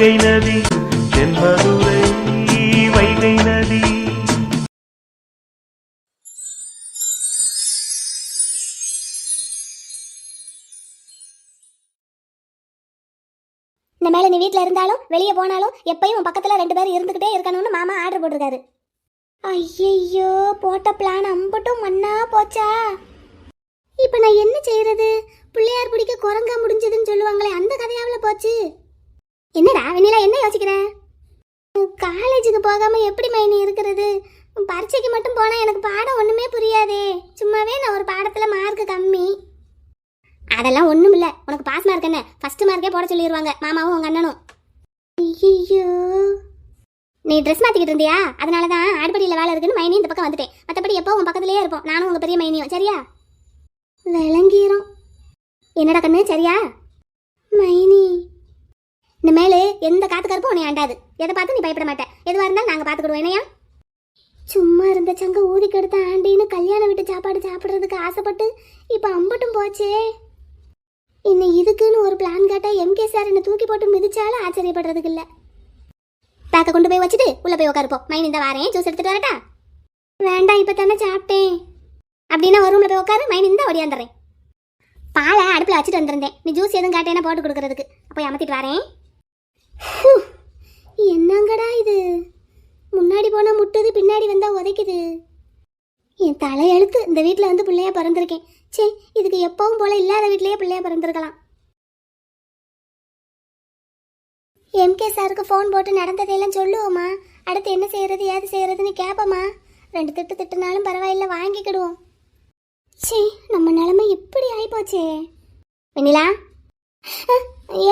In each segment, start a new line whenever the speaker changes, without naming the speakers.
வைகை நதி தென்மதுரை வைகை நதி.
இந்த மேல நீ வீட்டில் இருந்தாலும் வெளியே போனாலும் எப்பயும் உன் பக்கத்தில் 2 பேர் இருந்துக்கிட்டே இருக்கணும்னு மாமா ஆர்டர் போட்டிருக்காரு. ஐயையோ, போட்ட பிளான் அம்பட்டும் மண்ணா போச்சா. இப்போ நான் என்ன செய்யறது? பிள்ளையார் பிடிக்க குரங்கா முடிஞ்சதுன்னு சொல்லுவாங்களே, அந்த கதையாவில் போச்சு. என்னடா வெண்ணிலா, என்ன யோசிக்கிற? காலேஜுக்கு போகாம எப்படி மைனி இருக்கிறது? பரீட்சைக்கு மட்டும் போனால் எனக்கு பாடம் ஒன்றுமே புரியாதே. சும்மாவே நான் ஒரு பாடத்தில் மார்க்கு கம்மி. அதெல்லாம் ஒன்றும் இல்லை, உனக்கு பாஸ் மார்க் என்ன, ஃபர்ஸ்ட் மார்க்கே போட சொல்லிடுவாங்க மாமாவும் உங்கள் அண்ணனும். ஐயோ, நீ ட்ரெஸ் மாற்றிக்கிட்டு இருந்தியா? அதனால தான் அடுப்படியில் வேலை இருக்குன்னு மைனி இந்த பக்கம் வந்துட்டேன். மற்றபடி எப்போ உன் பக்கத்துலேயே இருப்போம், நானும் உங்கள் பெரிய மைனியும். சரியா? விளங்கிரும். என்னடா கண்ணு, சரியா? மைனி, இந்த மேலே எந்த காத்து கருப்பும் உன்னை ஆண்டாது. எதை பார்த்து நீ பயப்பட மாட்டேன். எதுவாக இருந்தாலும் நாங்கள் பார்த்துக்கிடுவோம். என்னையா? சும்மா இருந்த சங்க ஊதிக்கெடுத்த ஆண்டின்னு கல்யாண வீட்டு சாப்பாடு சாப்பிட்றதுக்கு ஆசைப்பட்டு இப்போ அம்பட்டும் போச்சே. இன்னும் இதுக்குன்னு ஒரு பிளான் கேட்டால் எம்கே சார் என்னை தூக்கி போட்டு மிதிச்சாலும் ஆச்சரியப்படுறதுக்கு இல்லை. பேக்கை கொண்டு போய் வச்சுட்டு உள்ளே போய் உட்காருப்போம். மைனி இந்த வாரேன், ஜூஸ் எடுத்துகிட்டு வரட்டா? வேண்டாம், இப்போ தானே சாப்பிட்டேன். அப்படின்னா ஒரு ரூமில் போய் உட்காரு, மைனி இந்த ஒடியாந்துறேன். பாலை அடுப்பில் வச்சுட்டு வந்திருந்தேன், நீ ஜூஸ் எதுவும் கேட்டேன்னா போட்டு கொடுக்கறதுக்கு. போய் அமர்த்திட்டு வரேன். என்னங்கடா இது, முன்னாடி போனால் முட்டுது, பின்னாடி வந்தால் உதைக்குது. என் தலையெழுத்து இந்த வீட்டில் வந்து பிள்ளையா பிறந்திருக்கேன். சே, இதுக்கு எப்பவும் போல இல்லாத வீட்லேயே பிள்ளையா பிறந்திருக்கலாம். எம்கே சாருக்கு ஃபோன் போட்டு நடந்ததையெல்லாம் சொல்லுவோமா? அடுத்து என்ன செய்யறது ஏது செய்யறதுன்னு கேட்போமா? 2 திட்டு திட்டுனாலும் பரவாயில்ல, வாங்கிக்கிடுவோம். சே, நம்ம நிலைமை இப்படி ஆயிப்போச்சே. வெண்ணிலா,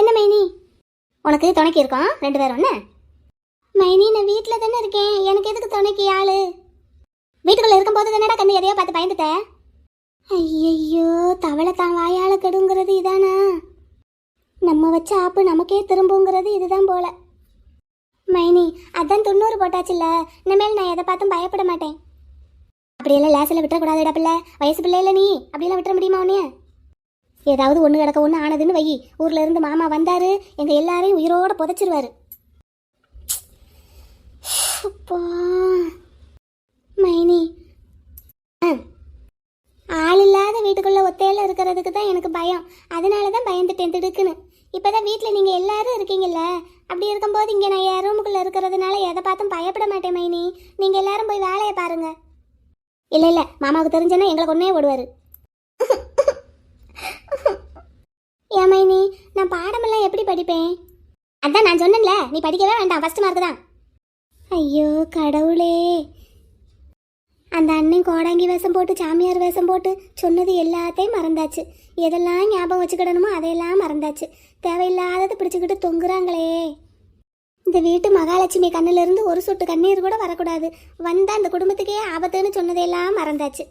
என்ன மைனி? உனக்கு துணைக்கு இருக்கோம் 2 பேரும். ஒன்று மைனி, நான் வீட்டில் தானே இருக்கேன், எனக்கு எதுக்கு துணைக்கு ஆளு? வீட்டுக்குள்ளே இருக்கும்போது தானடா கண்ணு எதையோ பார்த்து பயந்துட்ட. ஐயையோ, தவளை தான் வாயால் கெடுங்கிறது இதானா? நம்ம வச்ச ஆப்பு நமக்கே திரும்புங்கிறது இதுதான் போல. மைனி, அதான் 90 போட்டாச்சுல்ல, இனிமேல் நான் எதை பார்த்தும் பயப்பட மாட்டேன். அப்படியெல்லாம் லேசில் விட்டுறக்கூடாதுடா பிள்ளை, வயசு பிள்ளை இல்லை நீ. அப்படியெல்லாம் விட்டுற முடியுமா உன்னைய? ஏதாவது ஒன்று கிடக்க ஒன்று ஆனதுன்னு வை, ஊரில் இருந்து மாமா வந்தார், எங்கள் எல்லாரையும் உயிரோட புதைச்சிருவாரு. மைனி, ஆள் இல்லாத வீட்டுக்குள்ளே ஒத்தையில் இருக்கிறதுக்கு தான் எனக்கு பயம். அதனால தான் பயந்துட்டேன் திடுக்குன்னு. இப்போ தான் வீட்டில் நீங்கள் எல்லாரும் இருக்கீங்கல்ல, அப்படி இருக்கும்போது இங்கே நான் என் ரூமுக்குள்ளே இருக்கிறதுனால எதை பார்த்தும் பயப்பட மாட்டேன் மைனி. நீங்கள் எல்லாரும் போய் வேலையை பாருங்க. இல்லை இல்லை, மாமாவுக்கு தெரிஞ்சேன்னா எங்களை கொன்னே ஓடுவார். ஏன் மைனி, நான் பாடமெல்லாம் எப்படி படிப்பேன்? அதான் நான் சொன்னேன்ல, நீ படிக்கவே வேண்டாம், ஃபர்ஸ்ட் மார்க் தான். ஐயோ கடவுளே, அந்த அண்ணன் கோடாங்கி வேஷம் போட்டு சாமியார் வேஷம் போட்டு சொன்னது எல்லாத்தையும் மறந்தாச்சு. எதெல்லாம் ஞாபகம் வச்சுக்கிடணுமோ அதையெல்லாம் மறந்தாச்சு. தேவையில்லாததை பிடிச்சிக்கிட்டு தொங்குறாங்களே. இந்த வீட்டு மகாலட்சுமி கண்ணிலிருந்து ஒரு சொட்டு கண்ணீர் கூட வரக்கூடாது, வந்தால் அந்த குடும்பத்துக்கே ஆபத்துன்னு சொன்னதையெல்லாம் மறந்தாச்சு.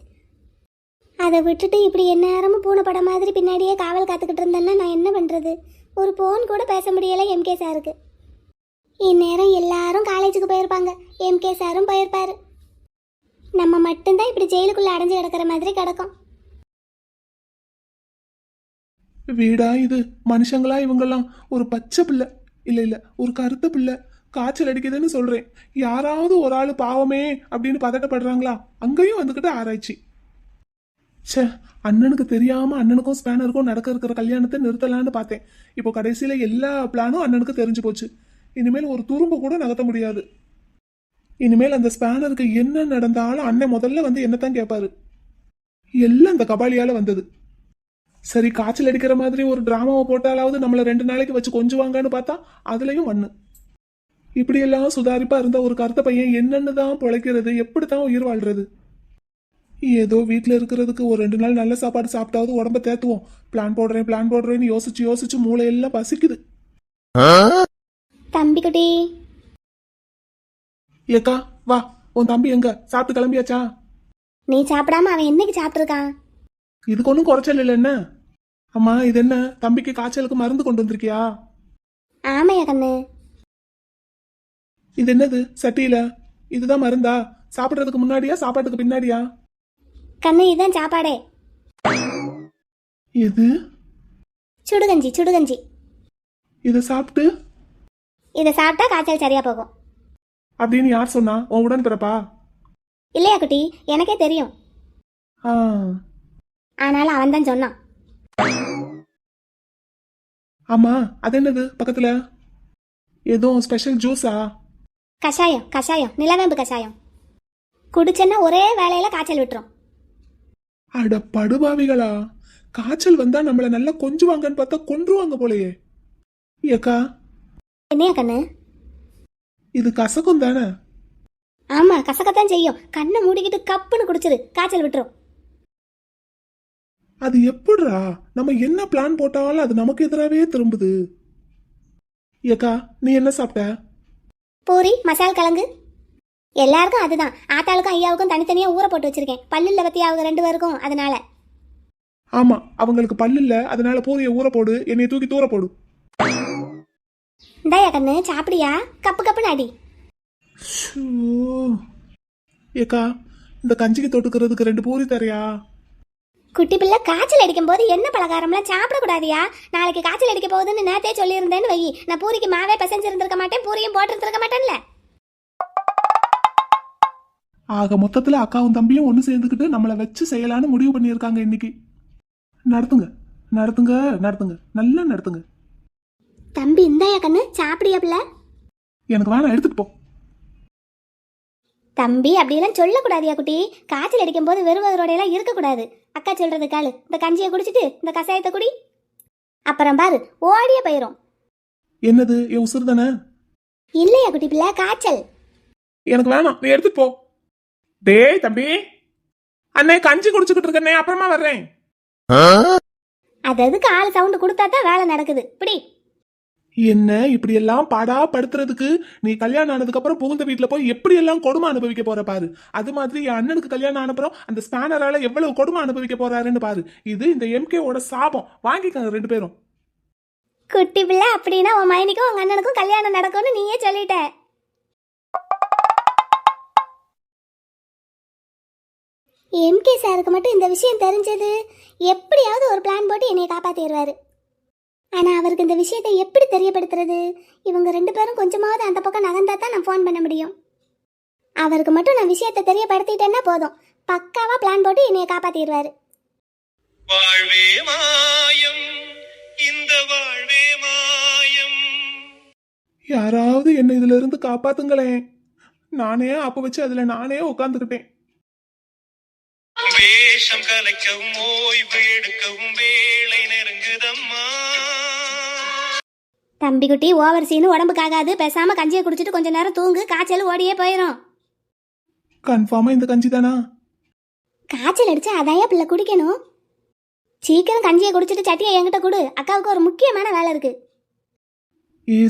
அதை விட்டுட்டு இப்படி எந்நேரமும் பூனை படம் மாதிரி பின்னாடியே காவல் காத்துக்கிட்டு இருந்தேன்னா நான் என்ன பண்ணுறது? ஒரு ஃபோன் கூட பேச முடியலை எம்கே சாருக்கு. இந்நேரம் எல்லாரும் காலேஜுக்கு போயிருப்பாங்க, எம்கே சாரும் போயிருப்பாரு. நம்ம மட்டும்தான் இப்படி ஜெயிலுக்குள்ள அடைஞ்சு கிடக்கிற மாதிரி கிடக்கும்.
வீடா இது? மனுஷங்களா இவங்கெல்லாம்? ஒரு பச்சை பிள்ளை இல்ல ஒரு கருத்த பிள்ளை காய்ச்சல் அடிக்குதுன்னு சொல்றேன், யாராவது ஒரு ஆளு பாவமே அப்படின்னு பதட்டப்படுறாங்களா? அங்கேயும் வந்துகிட்டு ஆராய்ச்சி. சே, அண்ணனுக்கு தெரியாம அண்ணனுக்கும் ஸ்பேனருக்கும் நடக்க இருக்கிற கல்யாணத்தை நிறுத்தலான்னு பார்த்தேன். இப்போ கடைசியில எல்லா பிளானும் அண்ணனுக்கு தெரிஞ்சு போச்சு. இனிமேல் ஒரு துரும்பு கூட நகர்த்த முடியாது. இனிமேல் அந்த ஸ்பேனருக்கு என்ன நடந்தாலும் அண்ணன் முதல்ல வந்து என்னத்தான் கேட்பாரு. எல்லாம் அந்த கபாலியால வந்தது. சரி, காய்ச்சல் அடிக்கிற மாதிரி ஒரு டிராமாவை போட்டாலாவது நம்மளை 2 நாளைக்கு வச்சு கொஞ்சுவாங்கன்னு பார்த்தா அதுலயும் மண்ணு. இப்படியெல்லாம் சுதாரிப்பா இருந்த ஒரு கருத்த பையன் என்னன்னு தான் பிழைக்கிறது, எப்படித்தான் உயிர் வாழ்றது? ஏதோ வீட்டில் இருக்கிறதுக்கு ஒரு 2 நாள் நல்ல சாப்பாடு சாப்பிட்டாவது உடம்ப தேத்துவோம். பிளான் போடுறேன்னு யோசிச்சு மூளையெல்லாம் பசிக்குது.
தம்பி குட்டி,
ஏக்கா வா, உன் தம்பி எங்க? சாப்பிட்டு கிளம்பியாச்சா?
நீ சாப்பிடாம அவன் என்னைக்கு சாப்பிட்டுருக்கான்?
இதுக்கு ஒன்றும் குறைச்சல் இல்லை என்ன? அம்மா, இது என்ன, தம்பிக்கு காய்ச்சலுக்கு மருந்து கொண்டு வந்திருக்கியா?
ஆமையா கண்ணு.
இது என்னது சட்டியில? இதுதான் மருந்தா? சாப்பிட்றதுக்கு முன்னாடியா சாப்பாட்டுக்கு பின்னாடியா?
கண்ணு, இதுதான் சாப்பாடே.
எது?
சுடுகஞ்சி.
இதை சாப்பிட்டு
இதை சாப்பிட்டா காய்ச்சல் சரியா போகும்.
அப்படின்னு யார் சொன்னா? உன் உடன் பிறப்பா?
இல்லையா குட்டி, எனக்கே தெரியும்.
ஆ,
ஆனாலும் அவன் தான் சொன்னான்.
ஆமா, அது என்னது பக்கத்துல? ஏதோ ஸ்பெஷல் ஜூஸா?
கஷாயம் கஷாயம், நிலவேம்பு கஷாயம். குடிச்சேன்னா ஒரே வேலையில காய்ச்சல் விட்டுரும்.
அட படுபாவிகளா, காய்ச்சல் வந்தா நம்மள நல்லா கொஞ்சுவாங்கன்னு பார்த்தா கொன்றுவாங்க போலயே. ஏக்கா,
என்னையா கண்ணு?
இது கசக்கும் தானே?
ஆமா, கசக்கத்தான் செய்யும். கண்ணை மூடிக்கிட்டு கப்புன்னு குடிச்சிரு, காய்ச்சல் விட்டுரும்.
அது எப்படிரா? நம்ம என்ன பிளான் போட்டாலும் அது நமக்கு எதிராகவே திரும்புது. ஏக்கா, நீ என்ன சாப்பிட்ட?
பூரி மசால் கிழங்கு. எல்லாருக்கும் அதுதான். ஆத்தாளுக்கும் ஐயாவுக்கும் தனித்தனியா ஊற போட்டு வச்சிருக்கேன். பல்லுல பத்தி அவங்க 2 பேருக்கும், அதனால.
ஆமா, அவங்களுக்கு பல்லு இல்ல, அதனால பூரிய ஊற போடு, என்னைய தூக்கி தூர போடு.
இந்தாயா கண்ணு, சாப்பிடியா? கப்பு கப்புன்னு அடி.
ஷூ. ஏக்கா, இந்த கஞ்சிக்கு தொட்டுக்கிறதுக்கு 2 பூரி தரையா?
குட்டி பிள்ளை, காய்ச்சல் அடிக்கும் போது என்ன பலகாரம்லாம் சாப்பிடக்கூடாதியா. நாளைக்கு காய்ச்சல் அடிக்க போகுதுன்னு நேத்தே சொல்லியிருந்தேன்னு வை. நான் பூரிக்கு மாவே பிசைஞ்சிருந்திருக்க மாட்டேன், பூரியும் போட்டிருந்திருக்க மாட்டேன்ல.
ஆக மொத்தத்துல அக்காவும் தம்பியும் ஒண்ணு சேர்ந்துக்கிட்டு நம்மளை வச்சு செய்யலான்னு முடிவு பண்ணியிருக்காங்க இன்னைக்கு. நடத்துங்க நடத்துங்க நடத்துங்க, நல்லா நடத்துங்க.
தம்பி, இந்தாயா கண்ணு, சாப்பிடியா பிள்ளை?
எனக்கு வேணாம், எடுத்துட்டு போ.
தம்பி, அப்படியெல்லாம் சொல்லக்கூடாதியா குட்டி. காய்ச்சல் அடிக்கும் போது வெறுவதோடையெல்லாம் இருக்கக்கூடாது. அக்கா சொல்றது காலு. இந்த கஞ்சியை குடிச்சிட்டு இந்த கஷாயத்தை குடி. அப்புறம் பாரு, ஓடிய போயிரும்.
என்னது, என் உசுறு தானே?
இல்லையா குட்டி பிள்ளை, காய்ச்சல்.
எனக்கு வேணாம், நீ எடுத்துட்டு போ. டேய் தம்பி, அண்ணே கஞ்சி குடிச்சுக்கிட்டு இருக்கண்ணே, அப்புறமா வர்றேன்.
அது ஆள் சவுண்டு கொடுத்தா தான் வேலை நடக்குது. இப்படி
என்ன இப்படி எல்லாம் பாடா படுத்துறதுக்கு? நீ கல்யாணம் ஆனதுக்கு அப்புறம் புகுந்த வீட்டுல போய் எப்படி எல்லாம் கொடுமை அனுபவிக்க போற பாரு. அது மாதிரி என் அண்ணனுக்கு கல்யாணம் ஆனப்புறம் அந்த ஸ்பேனரால எவ்வளவு கொடுமை அனுபவிக்க போறாருன்னு பாரு. இது இந்த எம்கேவோட சாபம். வாங்கிக்காங்க 2 பேரும்.
குட்டி பிள்ளை, அப்படின்னா உன் மைனிக்கும் உங்க அண்ணனுக்கும் கல்யாணம் நடக்கும்னு நீயே சொல்லிட்ட. எம்கே சாருக்கு மட்டும் இந்த விஷயம் தெரிஞ்சது, எப்படியாவது ஒரு பிளான் போட்டு என்னை காப்பாத்திடுவாரு. ஆனா அவருக்கு இந்த விஷயத்தை எப்படி தெரியப்படுத்துறது? இவங்க 2 பேரும் கொஞ்சமாவது அந்த பக்கம் நகர்ந்தா தான் நான் ஃபோன் பண்ண முடியும். அவருக்கு மட்டும் நான் விஷயத்தை தெரியப்படுத்திட்டேன்னா போதும், பக்காவா பிளான் போட்டு என்னைய காப்பாத்திடுவாரு.
வாழ்வே மாயம், இந்த வாழ்வே மாயம்.
யாராவது என்ன இதுல இருந்து காப்பாத்துங்களேன். நானே அப்ப வச்சு அதுல நானே உட்காந்துக்கிட்டேன்.
வேஷம் கலைக்கவும் ஓய்வு எடுக்கவும் வேலை நெருங்குதம்மா.
தம்பி குட்டி, ஓவர் சீனு உடம்புக்காகாது. பேசாம கஞ்சியை குடிச்சிட்டு கொஞ்ச நேரம் தூங்கு, காய்ச்சல் ஓடியே போயிடும்.
கன்ஃபார்மா இந்த கஞ்சி தானா?
காய்ச்சல் அடிச்சா அதையா பிள்ளை குடிக்கணும். சீக்கிரம் கஞ்சியை குடிச்சிட்டு சட்டியை என்கிட்ட கொடு, அக்காவுக்கு ஒரு முக்கியமான வேலை இருக்கு.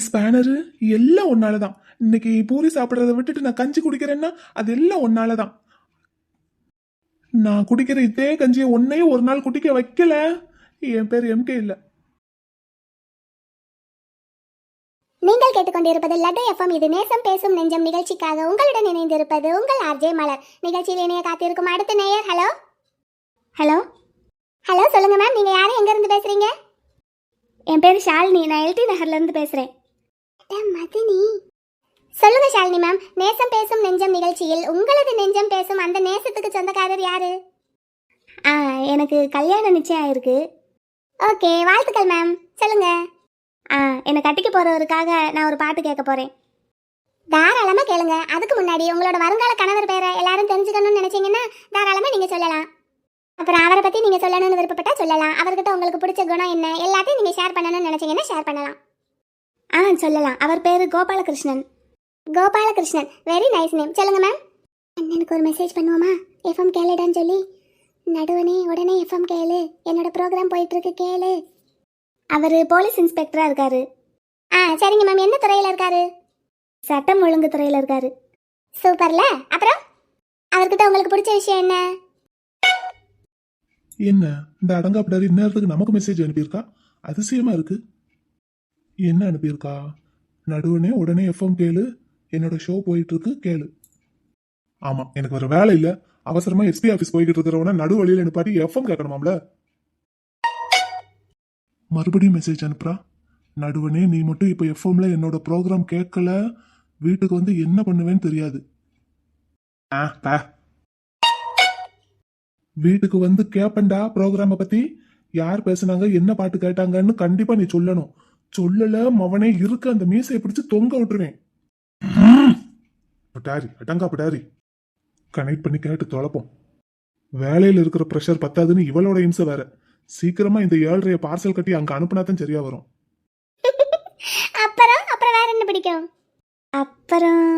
ஸ்பேனரு, எல்லாம் ஒன்னாலதான். இன்னைக்கு பூரி சாப்பிட்றத விட்டுட்டு நான் கஞ்சி குடிக்கிறேன்னா அது எல்லாம் ஒன்னாலதான். நான் குடிக்கிற இதே கஞ்சியை ஒன்னையும் ஒரு நாள் குடிக்க வைக்கல, என் பேர் எம்கே இல்ல.
நீங்கள் கேட்டுக்கொண்டிருப்பது லட்டு எஃப்எம். இது நேசம் பேசும் நெஞ்சம் நிகழ்ச்சிக்காக உங்களுடன் இணைந்திருப்பது உங்கள் ஆர்ஜே மலர். நிகழ்ச்சியில் இணைய காத்திருக்கும் அடுத்த நேயர். ஹலோ ஹலோ ஹலோ, சொல்லுங்க மேம், நீங்க யாரும் எங்க இருந்து பேசுறீங்க? என் பேர் ஷாலினி, நான் எல்டி நகர்ல இருந்து பேசுறேன். மதினி, சொல்லுங்க ஷாலினி மேம். நேசம் பேசும் நெஞ்சம் நிகழ்ச்சியில் உங்களது நெஞ்சம் பேசும் அந்த நேசத்துக்கு சொந்தக்காரர் யாரு? எனக்கு கல்யாணம் நிச்சயம் ஆயிருக்கு. ஓகே, வாழ்த்துக்கள் மேம். சொல்லுங்க. என்னை கட்டிக்க போறவருக்காக நான் ஒரு பாட்டு கேட்க போறேன். தாராளமா கேளுங்க. அதுக்கு முன்னாடி உங்களோட வருங்கால கணவர் பேரை எல்லாரும் தெரிஞ்சுக்கணும்னு நினைச்சீங்கன்னா தாராளமா நீங்க சொல்லலாம். அப்புறம் அவரை பத்தி நீங்க சொல்லணும்னு விருப்பப்பட்டா சொல்லலாம். அவர்கிட்ட உங்களுக்கு பிடிச்ச குணம் என்ன எல்லாத்தையும் நீங்க ஷேர் பண்ணணும்னு நினைச்சீங்கன்னா ஷேர் பண்ணலாம். சொல்லலாம். அவர் பேரு Gopalakrishnan. Gopalakrishnan, very nice name. சொல்லுங்க மேம். அண்ணனுக்கு ஒரு மெசேஜ் பண்ணுவோமா? எஃப்எம் கேளுடான்னு சொல்லி. நடுவனே, உடனே எஃப்எம் கேளு, என்னோட ப்ரோக்ராம் போயிட்டு இருக்கு, கேளு. அவர் போலீஸ் இன்ஸ்பெக்டரா இருக்காரு. சரிங்க மேம். என்ன துறையில இருக்காரு? சட்டம் ஒழுங்கு துறையில இருக்காரு. சூப்பர்ல. அப்புறம் அவர்கிட்ட உங்களுக்கு பிடிச்ச விஷயம் என்ன?
என்ன இந்த அடங்காப்பிடாரு இந்நேரத்துக்கு நமக்கு மெசேஜ் அனுப்பியிருக்கா? அதிசயமா இருக்கு. என்ன அனுப்பியிருக்கா? நடுவனே உடனே எஃப்எம் கேளு, என்னோட ஷோ போயிட்டு இருக்கு, கேளு. ஆமா, எனக்கு வேற வேலை இல்ல, அவசரமா எஸ்பி ஆபீஸ் போய்கிட்டு இருக்கிறவன நடு வழியில நிப்பாட்டி எஃப்எம் கேட்கணுமாம்ல. மறுபடியும் மெசேஜ் அனுப்புறா. நடுவனே நீ மட்டும் இப்ப எஃப்எம்ல என்னோட ப்ரோக்ராம் கேட்கல, வீட்டுக்கு வந்து என்ன பண்ணுவேன்னு தெரியாது. பா. வீட்டுக்கு வந்து கேப்பண்டா ப்ரோக்ராம பத்தி, யார் பேசுனாங்க என்ன பாட்டு கேட்டாங்கன்னு கண்டிப்பா நீ சொல்லணும். சொல்லல மவனே இருக்க அந்த மீசையை பிடிச்சு தொங்க விட்டுருவேன். பட்டாரி அடங்கா பட்டாரி. கனெக்ட் பண்ணி கேட்டு தொலைப்போம். வேலையில இருக்கிற ப்ரெஷர் பத்தாதுன்னு இவளோட இம்சை வேற. சீக்கிரமா இந்த 7:30 பார்சல் கட்டி அங்க அனுப்புனாதான் சரியா வரும்.
அப்புறம் அப்புறம் வேற என்ன பிடிக்கும்? அப்புறம்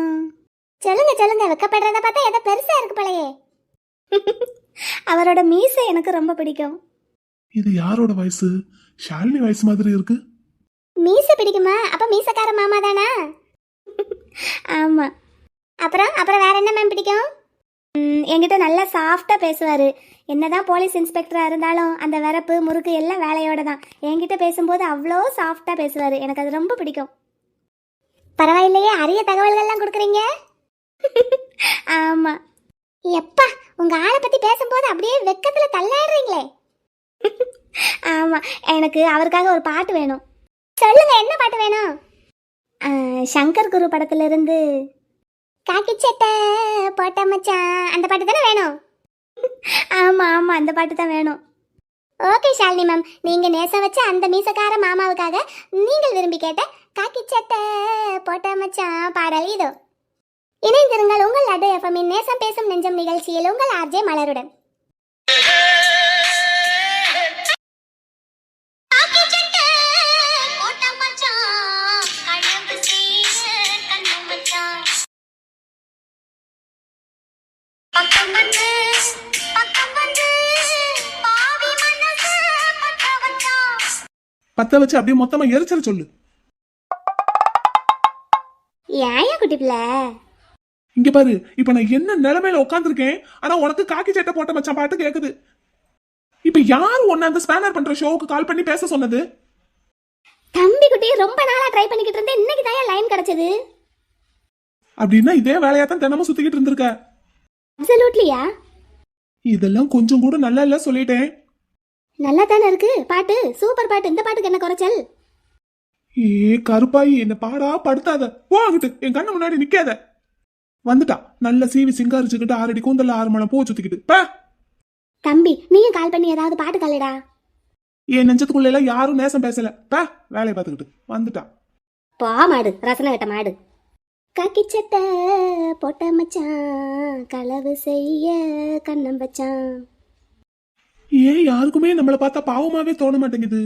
சொல்லுங்க சொல்லுங்க, வெக்கப்படுறத பார்த்தா ஏதோ பெருசா இருக்கு போலயே. அவரோட மீசை எனக்கு ரொம்ப பிடிக்கும்.
இது யாரோட வயசு? ஷாலினி வயசு மாதிரி இருக்கு.
மீசை பிடிக்குமா? அப்ப மீசக்கார மாமா தானா? ஆமா. அப்புறம் அப்புறம் வேற என்ன மேம் பிடிக்கும்? என்கிட்ட நல்லா சாஃப்டா பேசுவாரு. என்னதான் போலீஸ் இன்ஸ்பெக்டரா இருந்தாலும் அந்த வரப்பு முறுக்கு எல்லாம் வேலையோட தான். என்கிட்ட பேசும்போது அவ்வளோ சாஃப்டா பேசுவாரு. எனக்கு அது ரொம்ப பிடிக்கும். பரவாயில்லையே, அரிய தகவல்கள்லாம் கொடுக்குறீங்க. ஆமா. எப்பா, உங்க ஆளை பத்தி பேசும்போது அப்படியே வெக்கத்துல தள்ளாடுறீங்களே. ஆமா, எனக்கு அவருக்காக ஒரு பாட்டு வேணும். சொல்லுங்க, என்ன பாட்டு வேணும்? சங்கர் குரு படத்துல இருந்து காக்கி சட்டை போட்ட மச்சான் அந்த பாட்டு தானே வேணும்? ஆமா ஆமா, அந்த பாட்டு தான் வேணும். ஓகே ஷாலினி மேம், நீங்க நேசம் வச்ச அந்த மீசக்கார மாமாவுக்காக நீங்கள் விரும்பி கேட்ட காக்கி சட்டை போட்ட மச்சான் பாடல் இதோ. இணைந்திருங்கள் உங்கள் அடு எஃப்எம்மின் நேசம் பேசும் நெஞ்சம் நிகழ்ச்சியில் உங்கள் ஆர்ஜே மலருடன்.
பத்த வச்சு அப்படியே மொத்தமா எரிச்சல சொல்லு.
ஏயா குட்டி பிள்ளை,
இங்க பாரு, இப்ப நான் என்ன நிலைமையில உட்காந்துருக்கேன், ஆனா உனக்கு காக்கி சட்டை போட்ட மச்சான் பாட்டு கேக்குது. இப்ப யாரு உன்ன அந்த ஸ்பேனர் பண்ற ஷோவுக்கு கால் பண்ணி பேச சொன்னது?
தம்பி குட்டி, ரொம்ப நாளா ட்ரை பண்ணிக்கிட்டு இருந்தேன், இன்னைக்கு தான் லைன் கிடைச்சது.
அப்படின்னா இதே வேலையா தான் தினமும் சுத்திக்கிட்டு இருந்திருக்க.
அப்சல்யூட்லியா?
இதெல்லாம் கொஞ்சம் கூட நல்லா இல்ல சொல்லிட்டேன்.
நல்லா தானே இருக்கு பாட்டு, சூப்பர் பாட்டு. இந்த பாட்டுக்கு என்ன குறைச்சல்?
ஏ கருப்பாயி, என்ன பாடா படுத்தாத. போகிட்டு என் கண்ணு முன்னாடி நிக்காத. வந்துட்டா நல்ல சீவி சிங்காரிச்சுக்கிட்டு 6 அடி கூந்தல்ல 6 மணம் பூ சுத்திக்கிட்டு.
தம்பி, நீயும் கால் பண்ணி ஏதாவது பாட்டு காலடா.
என் நெஞ்சத்துக்குள்ள எல்லாம் யாரும் நேசம் பேசல. வேலையை பார்த்துக்கிட்டு வந்துட்டா.
பா மாடு, ரசனை கட்ட மாடு. காக்கி சட்டை போட்ட மச்சான் களவு செய்ய கண்ணம் வச்சான்.
ஏன் யாருக்குமே நம்மளை பார்த்தா பாவமாவே தோண மாட்டேங்குது?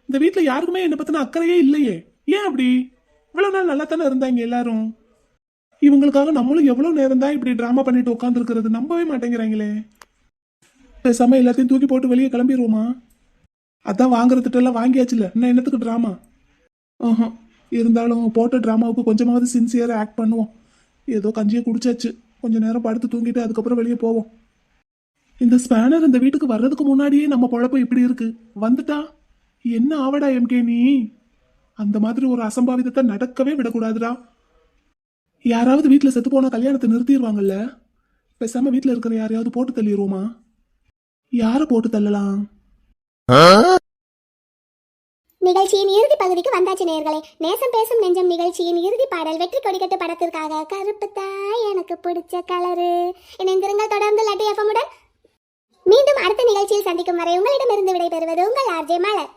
இந்த வீட்டுல யாருக்குமே என்ன பத்தின அக்கறையே இல்லையே. ஏன் அப்படி? இவ்வளவு நாள் நல்லா தானே இருந்தாங்க எல்லாரும். இவங்களுக்காக நம்மளும் எவ்வளவு நேரம் தான் இப்படி டிராமா பண்ணிட்டு உட்கார்ந்து இருக்கிறது? நம்பவே மாட்டேங்கிறாங்களே. பேசாம எல்லாத்தையும் தூக்கி போட்டு வெளியே கிளம்பிடுவோமா? அதான் வாங்குறதுட்டெல்லாம் வாங்கியாச்சுல, இன்னும் என்னத்துக்கு டிராமா? இருந்தாலும் போட்ட டிராமாவுக்கு கொஞ்சமாவது சின்சியரா ஆக்ட் பண்ணுவோம். ஏதோ கஞ்சியை குடிச்சாச்சு, கொஞ்ச நேரம் படுத்து தூங்கிட்டு அதுக்கப்புறம் வெளியே போவோம். இந்த ஸ்பேனர் இந்த வீட்டுக்கு வர்றதுக்கு முன்னாடியே நம்ம பொழப்பு இப்படி இருக்கு. வந்துட்டா என்ன ஆவடா எம்கே நீ? அந்த மாதிரி ஒரு அசம்பாவிதத்தை நடக்கவே விடக்கூடாதுடா. யாராவது வீட்டுல செத்து போனா கல்யாணத்தை நிறுத்திடுவாங்கல்ல. பேசாம வீட்டுல இருக்கிற யாரையாவது போட்டு தள்ளிடுவோமா? யார போட்டு தள்ளலாம்?
நிகழ்ச்சியின் இறுதி பகுதிக்கு வந்தாச்சு நேயர்களே. நேசம் பேசும் நெஞ்சம் நிகழ்ச்சியின் இறுதி பாடல் வெற்றி கொடிக்கட்டு படத்திற்காக கருப்பு தாய் எனக்கு பிடிச்ச கலரு. இணைந்திருங்கள் தொடர்ந்து லட்டு எஃப்எம்முடன். மீண்டும் அடுத்த நிகழ்ச்சியில் சந்திக்கும் வரை உங்களிடமிருந்து விடைபெறுவது உங்கள் ஆர்ஜே மலர்.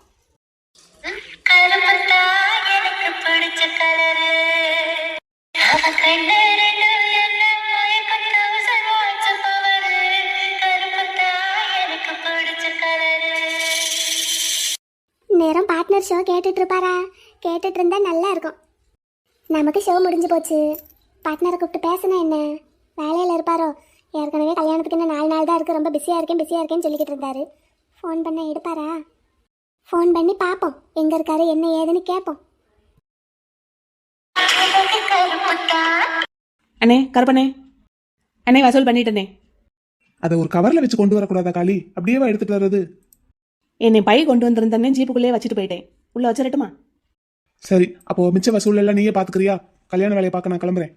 நேரம் பார்ட்னர் ஷோ கேட்டுட்டு இருப்பாரா? கேட்டுட்டு இருந்தா நல்லா இருக்கும். நமக்கு ஷோ முடிஞ்சு போச்சு. பார்ட்னரை கூப்பிட்டு பேசினா என்ன? வேலையில் இருப்பாரோ? ஏற்கனவே கல்யாணத்துக்கு இன்னும் 4 நாள் தான் இருக்குது. ரொம்ப பிஸியாக இருக்கேன்னு சொல்லிக்கிட்டு இருந்தாரு. ஃபோன் பண்ண எடுப்பாரா? ஃபோன் பண்ணி பார்ப்போம், எங்கே இருக்காரு என்ன ஏதுன்னு கேட்போம்.
அண்ணே கருப்பண்ணே, அண்ணே வசூல் பண்ணிட்டேனே.
அதை ஒரு கவர்ல வச்சு கொண்டு வரக்கூடாதா காளி? அப்படியே எடுத்துட்டு வர்றது?
என்னை பை கொண்டு வந்திருந்தேன்னே ஜீப்புக்குள்ளேயே வச்சுட்டு போயிட்டேன். உள்ள வச்சிடட்டுமா?
சரி, அப்போ மிச்ச வசூல் எல்லாம் நீயே பாத்துக்கிறியா? கல்யாண வேலையை பார்க்க நான் கிளம்புறேன்.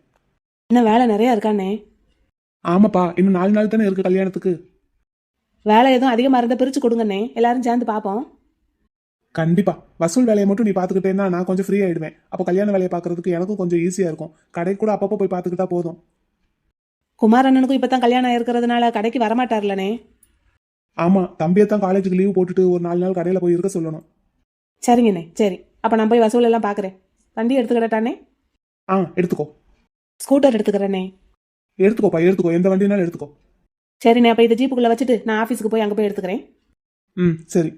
இன்னும் வேலை நிறையா இருக்காண்ணே.
ஆமாப்பா, இன்னும் 4 நாள் தானே இருக்கு கல்யாணத்துக்கு.
வேலை எதுவும் அதிகமாக இருந்தால் பிரித்து கொடுங்கண்ணே, எல்லாரும் சேர்ந்து பார்ப்போம்.
கண்டிப்பா வசூல் வேலையை மட்டும் நீ பாத்துக்கிட்டேன்னா நான் கொஞ்சம் ஃப்ரீ ஆயிடுவேன். அப்போ கல்யாண வேலையை பாக்குறதுக்கு எனக்கும் கொஞ்சம் ஈஸியா இருக்கும். கடைக்கு கூட அப்பப்போ போய் பாத்துக்கிட்டா போதும்.
குமார் அண்ணனுக்கும் இப்போ தான் கல்யாணம் இருக்கிறதுனால கடைக்கு வரமாட்டார்லனே.
ஆமா, தம்பியை தான் காலேஜுக்கு லீவ் போட்டுட்டு ஒரு 4 நாள் கடையில போய் இருக்க சொல்லணும்.
சரிங்கண்ணே, சரி. அப்போ நான் போய் வசூல் எல்லாம் பார்க்குறேன். வண்டி எடுத்துக்கிடட்டானே?
எடுத்துக்கோ.
ஸ்கூட்டர் எடுத்துக்கிறேனே.
எடுத்துக்கோப்பா, எடுத்துக்கோ. எந்த வண்டினாலும் எடுத்துக்கோ.
சரிண்ணே, அப்போ இதை ஜீப்புக்குள்ளே வச்சுட்டு நான் ஆஃபீஸுக்கு போய் அங்கே போய் எடுத்துக்கிறேன்.
சரி.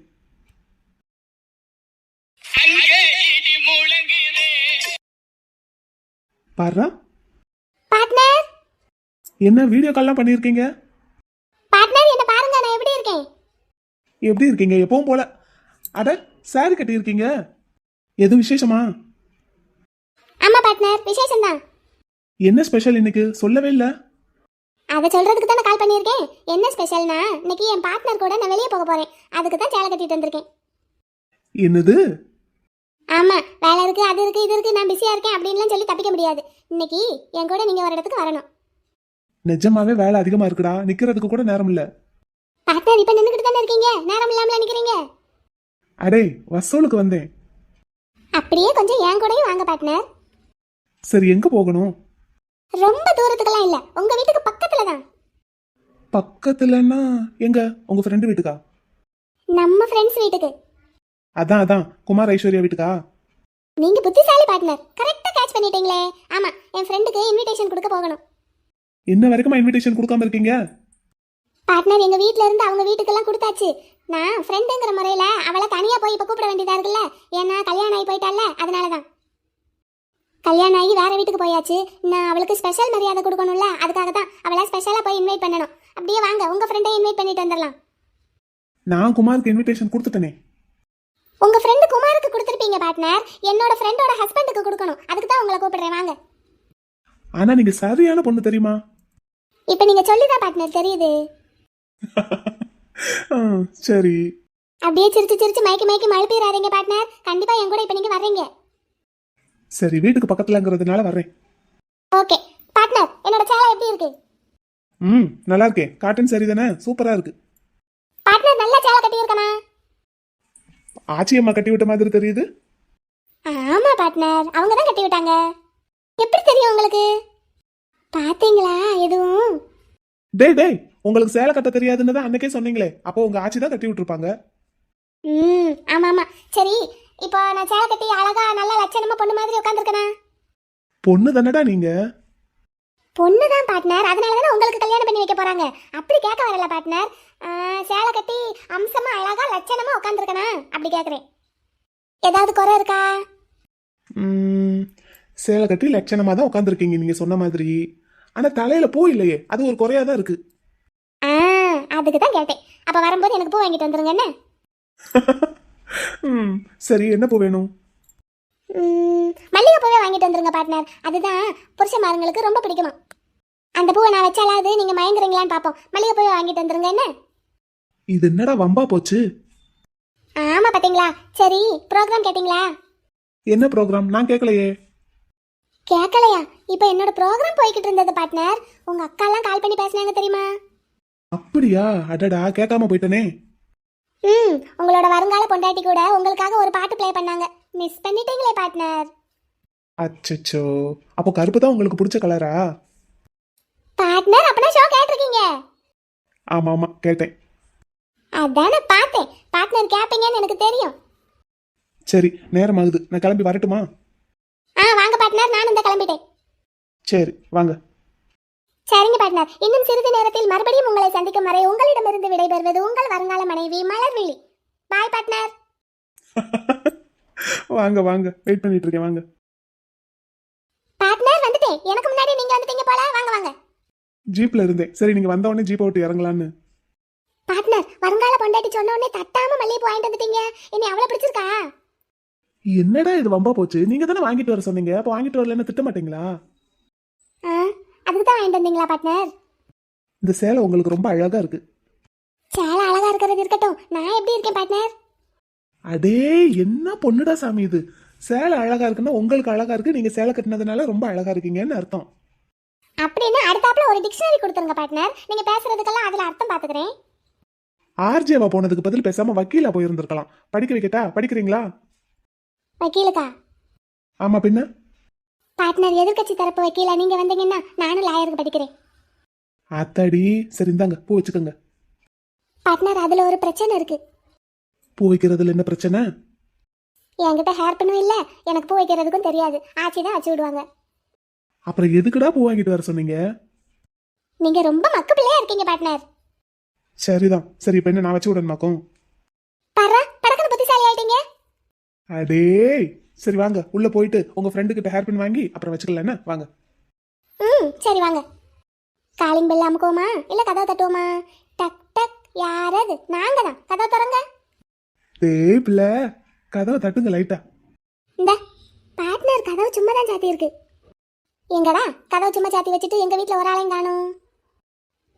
அங்கே இடி முழங்குதே.
பாருடா,
பார்ட்னர்
என்ன வீடியோ கால்லாம் பண்ணியிருக்கீங்க?
பார்ட்னர் என்ன பாருங்க, நான் எப்படி இருக்கேன்?
எப்படி இருக்கீங்க? எப்பவும் போல. அட, சாரி கட்டியிருக்கீங்க. எதுவும் விசேஷமா?
ஆமா பார்ட்னர், விசேஷம் தான்.
என்ன ஸ்பெஷல் இன்னைக்கு? சொல்லவே இல்லை.
அதை சொல்றதுக்கு தானே கால் பண்ணியிருக்கேன். என்ன ஸ்பெஷல்னா, இன்னைக்கு என் பார்ட்னர் கூட நான் வெளியே போக போறேன். அதுக்கு தான் சேலை கட்டிட்டு வந்திருக்கேன்.
என்னது?
ஆமா, வேலை இருக்கு, அது இருக்கு, இது இருக்கு, நான் பிஸியா இருக்கேன் அப்படின்லாம் சொல்லி தப்பிக்க முடியாது. இன்னைக்கு என் கூட நீங்க ஒரு இடத்துக்கு வரணும்.
நிஜமாவே வேலை அதிகமா இருக்குடா. நிக்கிறதுக்கு கூட நேரம் இல்ல.
பார்ட்னர் இப்ப நின்னுக்கிட்டு தானே இருக்கீங்க, நேரம் இல்லாமல நிக்கிறீங்க.
அடே, வசூலுக்கு வந்தேன்.
அப்படியே கொஞ்சம் என் கூடயும் வாங்க பார்ட்னர்.
சரி, எங்க போகணும்?
ரொம்ப தூரத்துக்கெல்லாம் இல்ல, உங்க வீட்டுக்கு பக்கத்துல தான்.
பக்கத்துலன்னா எங்க? உங்க ஃப்ரெண்டு வீட்டுக்கா?
நம்ம ஃப்ரெண்ட்ஸ் வீட்டுக்கு.
அதான் குமார் ஐஸ்வர்யா வீட்டுக்கா?
நீங்க புத்திசாலி பார்ட்னர், கரெக்டா கேட்ச் பண்ணிட்டீங்களே. ஆமா, என் ஃப்ரெண்டுக்கு இன்விடேஷன் கொடுக்க போகணும்.
இன்ன வரைக்கும் இன்விடேஷன் கொடுக்காம இருக்கீங்க?
பார்ட்னர் எங்க வீட்ல இருந்து அவங்க வீட்டுக்கெல்லாம் கொடுத்தாச்சு. நான் ஃப்ரெண்டுங்கிற முறையில அவளை தனியா போய் இப்ப கூப்பிட வேண்டியதா இருக்குல்ல. ஏன்னா கல்யாணம் ஆகி போயிட்டால, அதனாலதான். கல்யாணம் ஆகி வேற வீட்டுக்கு போயாச்சு. நான் அவளுக்கு ஸ்பெஷல் மரியாதை கொடுக்கணும்ல, அதுக்காக தான் அவளை ஸ்பெஷலா போய் இன்வைட் பண்ணணும். அப்படியே வாங்க, உங்க ஃப்ரெண்டை இன்வைட் பண்ணிட்டு வந்துடலாம்.
நான் குமாருக்கு இன்விடேஷன் கொடுத்துட்டேனே.
உங்க ஃப்ரெண்டு குமாருக்கு கொடுத்துருப்பீங்க பார்ட்னர். என்னோட ஃப்ரெண்டோட ஹஸ்பண்டுக்கு கொடுக்கணும், அதுக்கு தான் உங்களை கூப்பிடுறேன். வாங்க.
ஆனா நீங்க சரியான பொண்ணு தெரியுமா?
இப்ப நீங்க சொல்லிதான் பார்ட்னர் தெரியுது.
சரி.
அப்படியே சிரிச்சு சிரிச்சு மயக்கி மயக்கி மழுப்பிடாதீங்க பார்ட்னர். கண்டிப்பா என் கூட இப்ப நீங்க வர்றீங்க.
சரி, வீட்டுக்கு பக்கத்துலங்கிறதுனால வர்றேன்.
ஓகே பார்ட்னர், என்னோட சேலை எப்படி இருக்கு?
நல்லா இருக்கே. காட்டன் சரி தானே? சூப்பரா இருக்கு.
பார்ட்னர் நல்ல சேலை கட்டி இருக்கனா?
ஆச்சியம்மா கட்டி விட்ட மாதிரி தெரியுது.
ஆமா பார்ட்னர், அவங்க தான் கட்டி விட்டாங்க. எப்படி தெரியும் உங்களுக்கு? பாத்தீங்களா எதுவும்?
டேய், உங்களுக்கு சேலை கட்ட தெரியாதுன்னு தான் அன்னைக்கே சொன்னீங்களே. அப்போ உங்க ஆச்சி தான் கட்டி விட்டுருப்பாங்க.
ஆமா ஆமா. சரி, இப்போ நான் சேலை கட்டி அழகா நல்ல லட்சணமா பொண்ணு மாதிரி உட்காந்துருக்கனா?
பொண்ணு தானடா நீங்க?
பொண்ணு தான் பார்ட்னர், அதனால தானே உங்களுக்கு கல்யாணம் பண்ணி வைக்க போறாங்க. அப்படி கேட்க வரல பார்ட்னர். சேலை கட்டி அம்சமா அழகா லட்சணமா உட்காந்துருக்கனா அப்படி கேட்குறேன். ஏதாவது குறை இருக்கா?
சேலை கட்டி லட்சணமா தான் உட்காந்துருக்கீங்க நீங்க சொன்ன மாதிரி. ஆனா தலையில பூ இல்லையே, அது ஒரு குறையா தான் இருக்கு.
அதுக்கு தான் கேட்டேன். அப்ப வரும்போது எனக்கு பூ வாங்கிட்டு வந்துருங்க என்ன?
சரி, என்ன பூ வேணும்?
மல்லிகை பூவே வாங்கிட்டு வந்துருங்க பார்ட்னர். அதுதான் புருஷமாருங்களுக்கு ரொம்ப பிடிக்குமா. அந்த பூவை நான் வச்சாலாவது நீங்க மயங்குறீங்களான்னு பாப்போம். மல்லிகை பூவை வாங்கிட்டு வந்துருங்க என்ன?
இது என்னடா வம்பா போச்சு?
ஆமா பாத்தீங்களா. சரி, ப்ரோக்ராம் கேட்டீங்களா?
என்ன ப்ரோக்ராம்? நான் கேட்கலையே.
கேட்கலையா? இப்போ என்னோட ப்ரோக்ராம் போய்கிட்டு இருந்தது பார்ட்னர். உங்க அக்கா எல்லாம் கால் பண்ணி பேசினாங்க தெரியுமா?
அப்படியா? அடடா, கேட்காம போயிட்டனே.
உங்களோட வருங்கால பொண்டாட்டி கூட உங்களுக்காக ஒரு பாட்டு ப்ளே பண்ணாங்க. மிஸ் பண்ணிட்டீங்களே பார்ட்னர்.
அச்சச்சோ, அப்போ கருப்பு தான் உங்களுக்கு பிடிச்ச கலரா?
பார்ட்னர் அப்பனா ஷோ கேட்டிருக்கீங்க?
ஆமா கேட்டேன்.
அதானே பார்த்தேன். பார்ட்னர் கேப்பீங்கன்னு எனக்கு தெரியும்.
சரி, நேரம் ஆகுது. நான் கிளம்பி வரட்டுமா?
வாங்க பார்ட்னர், நான் இந்த கிளம்பிட்டேன்.
சரி, வாங்க.
சரிங்க பார்ட்னர், இன்னும் சிறிது நேரத்தில் மறுபடியும் உங்களை சந்திக்கும் வரை உங்களிடமிருந்து விடைபெறுவது உங்கள் வருங்கால மனைவி மலர்விழி. பாய் பார்ட்னர்.
வாங்க, வெயிட் பண்ணிட்டு இருக்கேன். வாங்க.
பார்ட்னர் வந்துட்டேன். எனக்கு முன்னாடி நீங்க வந்துட்டீங்க போல. வாங்க.
ஜீப்ல இருந்தேன். சரி, நீங்க வந்த உடனே ஜீப்பை விட்டு இறங்கலான்னு.
பார்ட்னர், வருங்கால பொண்டாட்டி சொன்ன உடனே தட்டாம மல்லிகை வாங்கிட்டு வந்துட்டீங்க. என்னை அவ்வளவு பிடிச்சிருக்கா?
என்னடா இது வம்பா போச்சு? நீங்க தானே வாங்கிட்டு வர சொன்னீங்க. அப்போ வாங்கிட்டு வரலன்னு திட்ட மாட்டீங்களா?
அதுக்கு தான் வாங்கிட்டு வந்தீங்களா பார்ட்னர்?
இந்த சேலை உங்களுக்கு ரொம்ப அழகா இருக்கு.
சேலை அழகா இருக்கிறது இருக்கட்டும், நான் எப்படி இருக்கேன் பார்ட்னர்?
அடே, என்ன பொண்ணுடா சாமி இது! சேலை அழகா இருக்குன்னா உங்களுக்கு அழகா இருக்கு. நீங்க சேலை கட்டினதுனால ரொம்ப அழகா இருக்கீங்கன்னு அர்த்தம்.
அப்படின்னு அடுத்தாப்புல ஒரு டிக்ஷனரி கொடுத்துருங்க பார்ட்னர். நீங்க பேசுறதுக்கெல்லாம் அதுல அர்த்தம் பாத்துக்கிறேன்.
ஆர்ஜேவா போனதுக்கு பதில் பேசாம வக்கீலா போயிருந்திருக்கலாம். படிக்க வைக்கட்டா? படிக்கிறீங்களா?
வக்கீலுக்கா?
ஆமா பின்ன.
பார்ட்னர் எதிர்க்கட்சி தரப்பு வக்கீலா நீங்க வந்தீங்கன்னா நானும் லாயருக்கு படிக்கிறேன்.
அத்தாடி, சரி இந்தாங்க பூ வச்சுக்கோங்க.
பார்ட்னர் அதுல ஒரு பிரச்சனை இருக்கு.
பூ வைக்கிறதுல என்ன பிரச்சனை?
என்கிட்ட ஹேர் பின்னும் இல்ல, எனக்கு பூ வைக்கிறதுக்கும் தெரியாது. ஆச்சி தான் வச்சு விடுவாங்க.
அப்புறம் எதுக்குடா பூ வாங்கிட்டு வர சொன்னீங்க?
நீங்க ரொம்ப மக்கு பிள்ளையா இருக்கீங்க பார்ட்னர்.
சரிதான். சரி இப்ப என்ன நான் வச்சு விடணுமாக்கும்?
பரா படக்கன புத்திசாலி ஆயிட்டீங்க.
அடே சரி வாங்க உள்ள போயிட்டு உங்க ஃப்ரெண்டு கிட்ட ஹேர் பின் வாங்கி அப்புறம் வச்சுக்கலாம் என்ன? வாங்க.
சரி வாங்க. காலிங் பெல் அமுக்குவோமா இல்ல கதவை தட்டுவோமா? டக் டக். யாரது? நாங்க தான். கதவை திறங்க.
டேய் பிள்ளை, கதவை தட்டுங்க லைட்டா.
இந்த பார்ட்னர் கதவு சும்மா தான் சாத்தி இருக்கு. எங்கடா கதவு சும்மா சாத்தி வச்சுட்டு எங்க வீட்ல ஒரு ஆளையும் காணும்.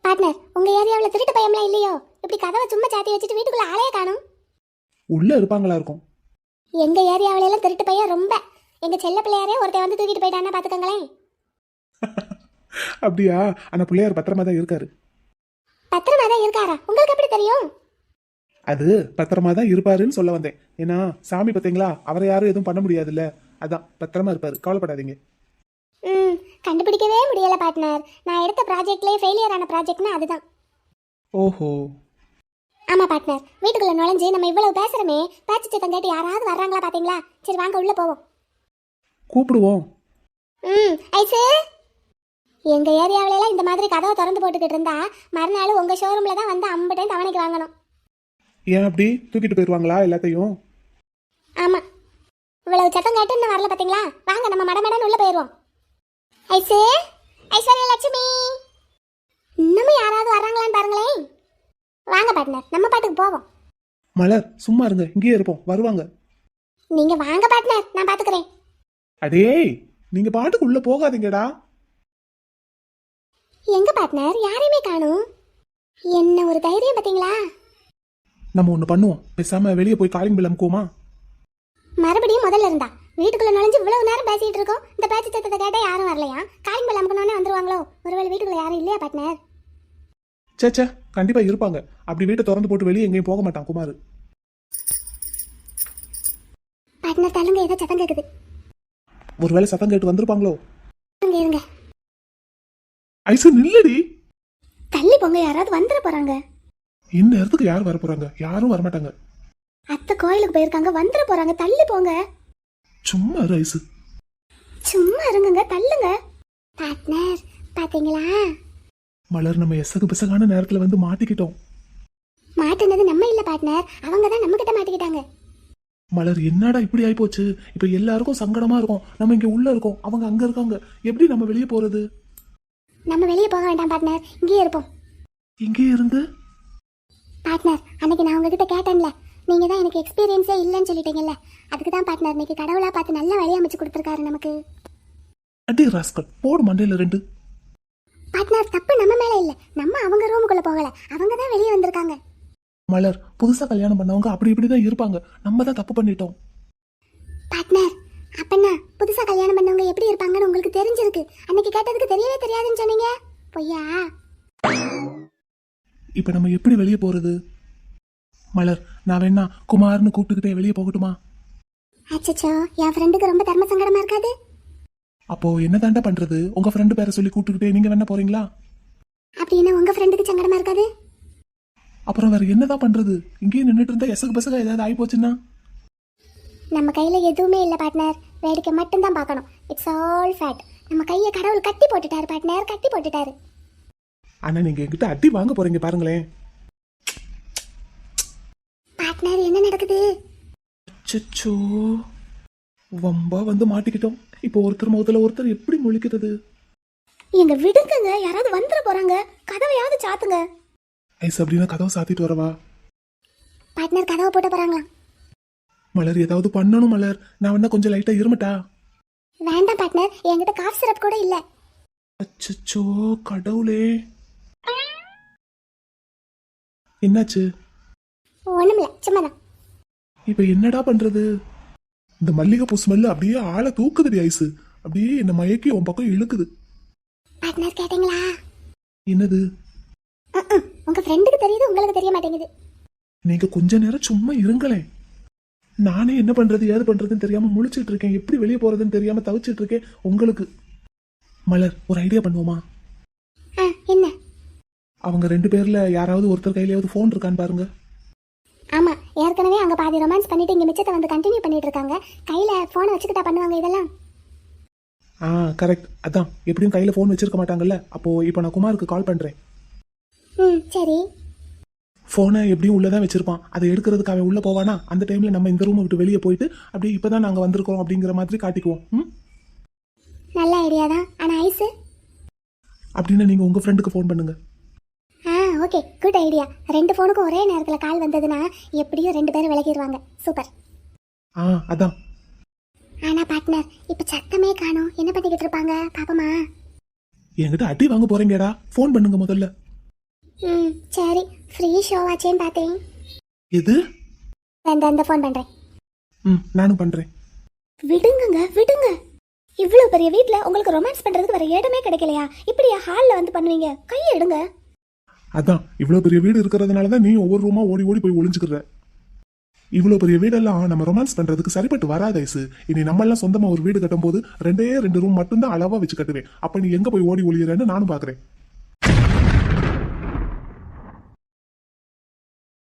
பார்ட்னர் உங்க ஏரியாவில் திருட்டு பையம்லாம் இல்லையோ? இப்படி கதவை சும்மா சாத்தி வச்சுட்டு வீட்டுக்குள்ள ஆளையே காணும்.
உள்ள இருப்பாங்களா இருக்கும்.
எங்க ஏரியாவில எல்லாம் திருட்டு பையன் ரொம்ப. எங்க செல்ல பிள்ளையாரே ஒருத்தன் வந்து தூக்கிட்டு போயிட்டான்னா பாத்துக்கங்களேன்.
அப்படியா? ஆனா பிள்ளையார் பத்திரமா தான் இருக்காரு.
பத்திரமா தான் இருக்காரா? உங்களுக்கு எப்படி தெரியும்?
அது பத்திரமா தான் இருப்பாருன்னு சொல்ல வந்தேன். ஏன்னா சாமி பார்த்தீங்களா, அவரை யாரும் எதுவும் பண்ண முடியாதுல்ல, அதான் பத்திரமா இருப்பாரு, கவலைப்படாதீங்க.
கண்டுபிடிக்கவே முடியல பார்ட்னர். நான் எடுத்த ப்ராஜெக்ட்லயே ஃபெயிலியர் ஆன ப்ராஜெக்ட்னா அதுதான்.
ஓஹோ.
ஆமா பார்ட்னர், வீட்டுக்குள்ள நுழைஞ்சு நம்ம இவ்வளவு பேசுறமே, பேச்சு சத்தம் கேட்டு யாராவது வர்றாங்களா பாத்தீங்களா? சரி வாங்க உள்ள போவோம்.
கூப்பிடுவோம்.
ஐசு, எங்க ஏரியாவில எல்லாம் இந்த மாதிரி கதவை திறந்து போட்டுக்கிட்டு இருந்தா மறுநாள் உங்க ஷோரூம்ல தான் வந்து அம்பட்டையும் தவணைக்கு வாங்கணும்.
ஏன் அப்படி தூக்கிட்டு போயிருவாங்களா எல்லாத்தையும்?
ஆமா, இவ்வளவு சத்தம் கேட்டு இன்னும் வரல பாத்தீங்களா? வாங்க நம்ம மடமடன்னு உள்ள போயிருவோம். ஐசு, ஐஸ்வர்யா லட்சுமி, இன்னமும் யாராவது வர்றாங்களான்னு பாருங்களேன். வாங்க பார்ட்னர், நம்ம பாட்டுக்கு போவோம்.
மலர் சும்மா இருங்க, இங்கேயே இருப்போம், வருவாங்க.
நீங்க வாங்க பார்ட்னர், நான் பாத்துக்கிறேன்.
அடே நீங்க பாட்டுக்கு உள்ள போகாதீங்கடா.
எங்க பார்ட்னர் யாரையுமே காணும். என்ன ஒரு தைரியம் பாத்தீங்களா?
நம்ம ஒண்ணு பண்ணுவோம், பேசாம வெளியே போய் காலிங் பெல் அமுக்குவோமா?
மறுபடியும் முதல்ல இருந்தா வீட்டுக்குள்ள நுழைஞ்சு இவ்வளவு நேரம் பேசிட்டு இருக்கோம். இந்த பேச்சு சத்தத்தை கேட்டா யாரும் வரலையா? காலிங் பெல் அமுக்கணும்னே வந்துருவாங்களோ? ஒருவேளை வீட்டுக்குள்ள யாரும் இல்லையா பார்ட்னர்?
சேச்சா, கண்டிப்பா இருப்பாங்க. அப்படி வீட்டை திறந்து போட்டு வெளியே எங்கேயும் போக மாட்டான் குமார்.
பார்ட்னர் தள்ளுங்க, ஏதோ சத்தம் கேக்குது.
ஒருவேளை சத்தம் கேட்டு வந்திருப்பாங்களோ?
இருங்க இருங்க.
ஐசு நில்லடி.
தள்ளி போங்க, யாராவது வந்துட போறாங்க.
இந்நேரத்துக்கு யார் வர போறாங்க? யாரும் வரமாட்டாங்க.
அத்தை கோயிலுக்கு போயிருக்காங்க, வந்துட போறாங்க. தள்ளி போங்க.
சும்மா இரு ஐசு.
சும்மா இருங்க, தள்ளுங்க. பார்ட்னர் பாத்தீங்களா?
மலர் நம்ம எசகு பிசகான நேரத்துல வந்து மாட்டிக்கிட்டோம்.
மாட்டினது நம்ம இல்ல பார்ட்னர், அவங்க தான் நம்ம கிட்ட மாட்டிக்கிட்டாங்க.
மலர் என்னடா இப்படி ஆயி போச்சு? இப்ப எல்லாருக்கும் சங்கடமா இருக்கும். நம்ம இங்க உள்ள இருக்கோம், அவங்க அங்க இருக்காங்க. எப்படி நம்ம வெளியே போறது?
நம்ம வெளியே போக வேண்டாம் பார்ட்னர், இங்கேயே இருப்போம்.
இங்கே இருந்து
பார்ட்னர் அன்னைக்கு நான் உங்ககிட்ட கேட்டேன்ல, நீங்க தான் எனக்கு எக்ஸ்பீரியன்ஸே இல்லைன்னு சொல்லிட்டீங்கல்ல, அதுக்கு தான் பார்ட்னர் இன்னைக்கு கடவுளா பார்த்து நல்ல வழி அமைச்சு கொடுத்துருக்காரு நமக்கு.
அடி ராஸ்கல், போடு மண்டையில ரெண்டு.
பார்ட்னர் தப்பு நம்ம மேல இல்ல, நம்ம அவங்க ரூமுக்குள்ள போகல, அவங்க தான் வெளியே வந்திருக்காங்க.
மலர் புதுசா கல்யாணம் பண்ணவங்க அப்படி இப்படிதான் இருப்பாங்க, நம்ம தான் தப்பு பண்ணிட்டோம்.
பார்ட்னர் அப்பன்னா புதுசா கல்யாணம் பண்ணவங்க எப்படி இருப்பாங்கன்னு உங்களுக்கு தெரிஞ்சிருக்கு. அன்னைக்கு கேட்டதுக்கு தெரியவே தெரியாதுன்னு சொன்னீங்க. பொய்யா?
இப்ப நம்ம எப்படி வெளியே போறது? மலர் நான் வேணா குமார்னு கூப்பிட்டுக்கிட்டே வெளியே போகட்டுமா?
அச்சச்சோ, என் ஃப்ரெண்டுக்கு ரொம்ப தர்ம சங்கடமா இருக்காது?
அப்போ என்ன தாண்டா பண்றது? உங்க ஃப்ரெண்டு பேரை சொல்லி கூப்பிட்டுக்கிட்டே நீங்க வேணா போறீங்களா?
அப்படின்னா உங்க ஃப்ரெண்டுக்கு சங்கடமா இருக்காது?
அப்புறம் வேற என்னதான் பண்றது? இங்கேயே நின்றுட்டு இருந்தா எசகு பசக ஏதாவது ஆகி போச்சுன்னா?
நம்ம கையில எதுவுமே இல்ல பார்ட்னர், வேடிக்கை மட்டும் தான் பார்க்கணும். It's all fate. நம்ம கையை கடவுள் கட்டி போட்டுட்டாரு பார்ட்னர், கட்டி போட்டுட்டாரு.
ஆனா நீங்க என்கிட்ட அடி வாங்க போறீங்க பாருங்களேன்.
பார்ட்னர் என்ன நடக்குது?
அச்சச்சோ, வம்பா வந்து மாட்டிக்கிட்டோம். இப்போ ஒருத்தர் முகத்துல ஒருத்தர் எப்படி முழிக்கிறது?
எங்க விடுங்க, யாராவது வந்துட போறாங்க. கதவையாவது சாத்துங்க.
ஐஸ் அப்படின்னா கதவை சாத்திட்டு வரவா?
பார்ட்னர் கதவை போட்டு போறாங்களாம்.
மலர் ஏதாவது பண்ணணும் மலர். நான் வேணா கொஞ்சம் லைட்டா இருமட்டா?
வேண்டாம் பார்ட்னர், என்கிட்ட காஃப் சிரப் கூட இல்ல.
அச்சச்சோ கடவுளே, என்னாச்சு?
ஒண்ணுமில்ல, சும்மாதான்.
இப்ப என்னடா பண்றது? இந்த மல்லிகைப்பூ ஸ்மெல் அப்படியே ஆளை தூக்குதுடி ஐஸ். அப்படியே என்ன மயக்கி உன் பக்கம் இழுக்குது.
பார்ட்னர் கேட்டீங்களா?
என்னது?
உங்க ஃப்ரெண்டுக்கு தெரியுது, உங்களுக்கு தெரிய மாட்டேங்குது.
நீங்க கொஞ்ச நேரம் சும்மா இருங்களேன். நானே என்ன பண்றது ஏது பண்றதுன்னு தெரியாம முழிச்சிட்டு இருக்கேன். எப்படி வெளியே போறதுன்னு தெரியாம தவிச்சிட்டு இருக்கேன். உங்களுக்கு மலர் ஒரு ஐடியா பண்ணுவோமா?
என்ன?
அவங்க 2 பேர்ல யாராவது ஒருத்தர் கையிலயாவது ஃபோன் இருக்கான்னு பாருங்க.
ஆமா, ஏற்கனவே அங்க பாதி ரொமான்ஸ் பண்ணிட்டு இங்க மிச்சத்தை வந்து கண்டினியூ பண்ணிட்டு இருக்காங்க. கையில போனை வச்சுக்கிட்டா பண்ணுவாங்க இதெல்லாம்?
கரெக்ட். அதான் எப்படியும் கையில ஃபோன் வச்சிருக்க மாட்டாங்கல்ல. அப்போ இப்போ நான் குமாருக்கு கால் பண்றேன்.
சரி.
ஃபோனை எப்படியும் உள்ளதான் வச்சிருப்பான். அதை எடுக்கிறதுக்கு அவன் உள்ள போவானா? அந்த டைம்ல நம்ம இந்த ரூமை விட்டு வெளியே போயிட்டு அப்படியே இப்பதான் நாங்க வந்திருக்கோம் அப்படிங்கிற மாதிரி காட்டிக்குவோம்.
நல்ல ஐடியா தான். ஆனா ஐஸ்
அப்படின்னு நீங்க உங்க ஃப்ரெண்டுக்கு ஃபோன் பண்ணுங்க.
Okay, good idea. 2 ஃபோனுக்கும் ஒரே நேரத்துல கால் வந்ததுன்னா எப்படியும் 2 பேரும் விலகிடுவாங்க. சூப்பர்.
அதான்.
ஆனா பார்ட்னர், இப்ப சத்தமே காணோம். என்ன பண்ணிக்கிட்டு இருப்பாங்க பாப்பமா?
என்கிட்ட அடி வாங்க போறீங்கடா. ஃபோன் பண்ணுங்க முதல்ல.
சரி. ஃப்ரீ ஷோவாச்சேன்னு பார்த்தேன்.
எது?
அந்த ஃபோன் பண்றேன்.
நானும் பண்றேன்.
விடுங்க. இவ்வளவு பெரிய வீட்ல உங்களுக்கு ரொமான்ஸ் பண்றதுக்கு வேற இடமே கிடைக்கலையா? இப்படியா ஹால்ல வந்து பண்ணுவீங்க? கையை எடுங்க.
அதான் இவ்வளவு பெரிய வீடு இருக்கிறதுனாலதான் நீ ஒவ்வொரு ரூமா ஓடி ஓடி போய் ஒளிஞ்சுக்கிற. இவ்வளவு பெரிய வீடெல்லாம் நம்ம ரொமான்ஸ் பண்றதுக்கு சரிப்பட்டு வராத ஐசு. இனி நம்ம எல்லாம் சொந்தமா ஒரு வீடு கட்டும் போது 2 ரூம் மட்டும்தான் அளவா வச்சு கட்டுவேன். அப்ப நீ எங்க போய் ஓடி ஒளியறன்னு நானும் பாக்குறேன்.